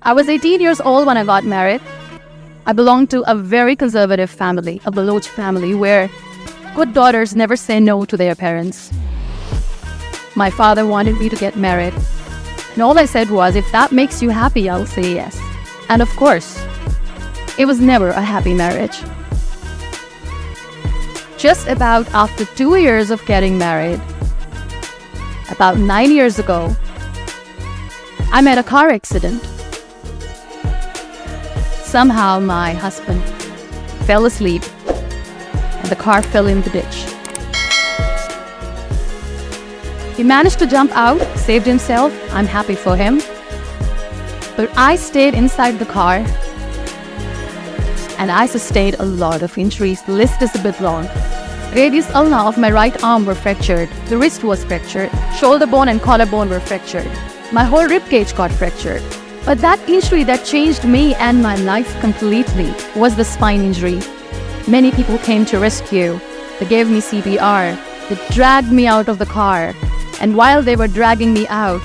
I was 18 years old when I got married. I belonged to a very conservative family, a Baloch family, where good daughters never say no to their parents. My father wanted me to get married, and all I said was, if that makes you happy, I'll say yes. And of course, it was never a happy marriage. Just about after 2 years of getting married, about 9 years ago, I met a car accident. Somehow my husband fell asleep and the car fell in the ditch. He managed to jump out, saved himself. I'm happy for him. But I stayed inside the car and I sustained a lot of injuries. The list is a bit long. Radius ulna of my right arm were fractured. The wrist was fractured. Shoulder bone and collarbone were fractured. My whole rib cage got fractured. But that injury that changed me and my life completely was the spine injury. Many people came to rescue. They gave me CPR. They dragged me out of the car. And while they were dragging me out,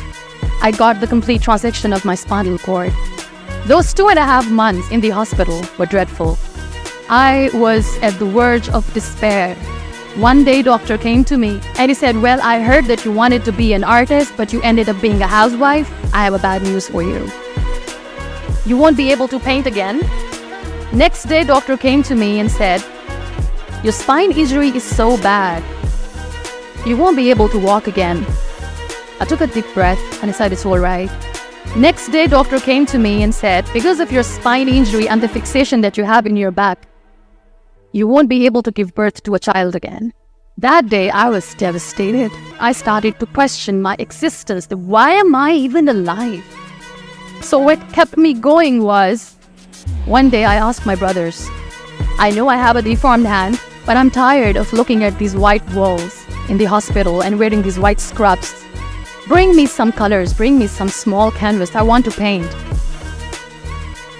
I got the complete transection of my spinal cord. Those 2.5 months in the hospital were dreadful. I was at the verge of despair. One day, doctor came to me and he said, well, I heard that you wanted to be an artist, but you ended up being a housewife. I have a bad news for you. You won't be able to paint again. Next day, doctor came to me and said, your spine injury is so bad. You won't be able to walk again. I took a deep breath and I said, it's all right. Next day, doctor came to me and said, because of your spine injury and the fixation that you have in your back, you won't be able to give birth to a child again. That day, I was devastated. I started to question my existence. Why am I even alive? So what kept me going was, one day I asked my brothers, I know I have a deformed hand, but I'm tired of looking at these white walls in the hospital and wearing these white scrubs. Bring me some colors, bring me some small canvas. I want to paint.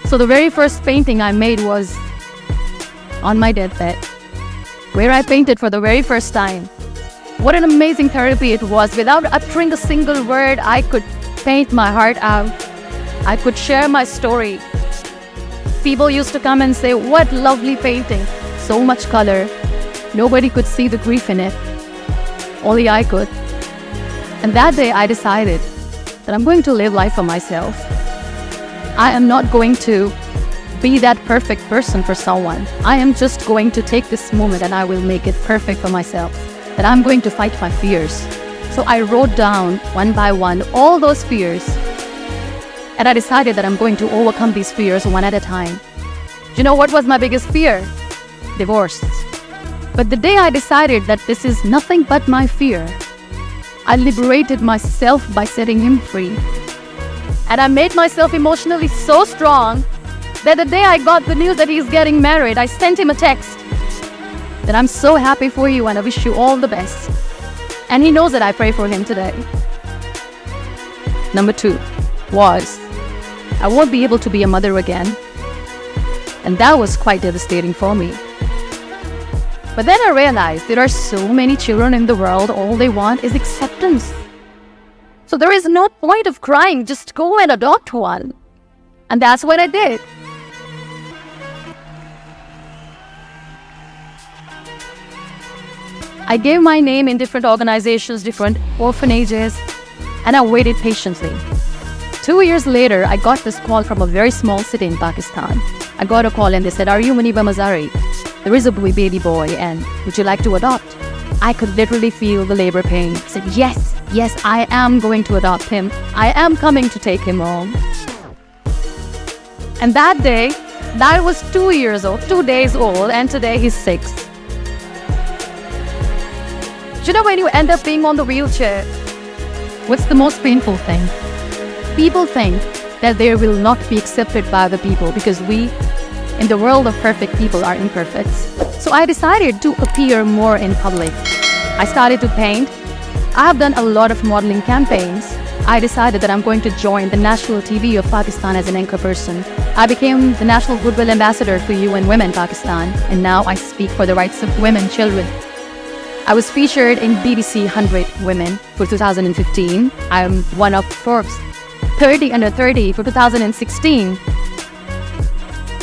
So the very first painting I made was on my deathbed, where I painted for the very first time. What an amazing therapy it was. Without uttering a single word, I could paint my heart out. I could share my story. People used to come and say, what lovely painting. So much color. Nobody could see the grief in it. Only I could. And that day I decided that I'm going to live life for myself. I am not going to be that perfect person for someone. I am just going to take this moment and I will make it perfect for myself. That I'm going to fight my fears. So I wrote down one by one all those fears. And I decided that I'm going to overcome these fears one at a time. You know what was my biggest fear? Divorce. But the day I decided that this is nothing but my fear, I liberated myself by setting him free. And I made myself emotionally so strong that the day I got the news that he's getting married, I sent him a text that I'm so happy for you and I wish you all the best. And he knows that I pray for him today. Number 2 was, I won't be able to be a mother again. And that was quite devastating for me. But then I realized there are so many children in the world, all they want is acceptance. So there is no point of crying, just go and adopt one. And that's what I did. I gave my name in different organizations, different orphanages, and I waited patiently. 2 years later, I got this call from a very small city in Pakistan. I got a call and they said, are you Muniba Mazari? There is a baby boy and would you like to adopt? I could literally feel the labor pain. I said, yes, I am going to adopt him. I am coming to take him home. And that day, that was 2 years old, 2 days old, and today he's 6. Do you know when you end up being on the wheelchair, what's the most painful thing? People think that they will not be accepted by other people because we, in the world of perfect people, are imperfect. So I decided to appear more in public. I started to paint. I have done a lot of modeling campaigns. I decided that I'm going to join the national TV of Pakistan as an anchor person. I became the National Goodwill Ambassador for UN Women Pakistan, and now I speak for the rights of women and children. I was featured in BBC 100 Women for 2015. I'm one of Forbes' 30 under 30 for 2016.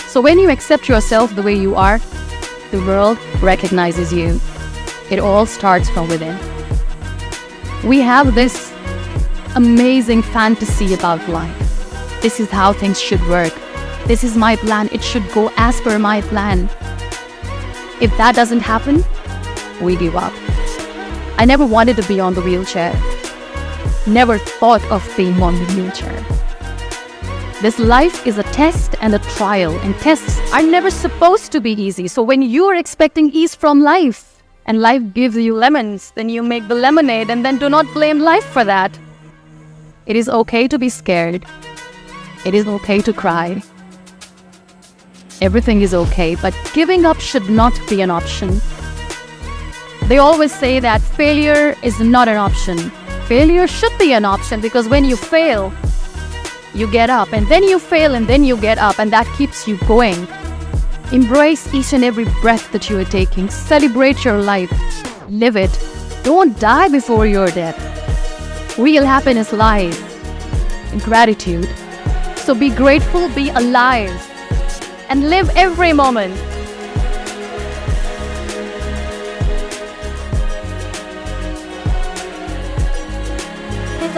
So when you accept yourself the way you are, the world recognizes you. It all starts from within. We have this amazing fantasy about life. This is how things should work. This is my plan. It should go as per my plan. If that doesn't happen, we give up. I never wanted to be on the wheelchair. Never thought of being on the wheelchair. This life is a test and a trial, and tests are never supposed to be easy. So when you are expecting ease from life, and life gives you lemons, then you make the lemonade, and then do not blame life for that. It is okay to be scared. It is okay to cry. Everything is okay, but giving up should not be an option. They always say that failure is not an option. Failure should be an option, because when you fail, you get up, and then you fail, and then you get up, and that keeps you going. Embrace each and every breath that you are taking. Celebrate your life. Live it. Don't die before your death. Real happiness lies in gratitude. So be grateful, be alive, and live every moment. It's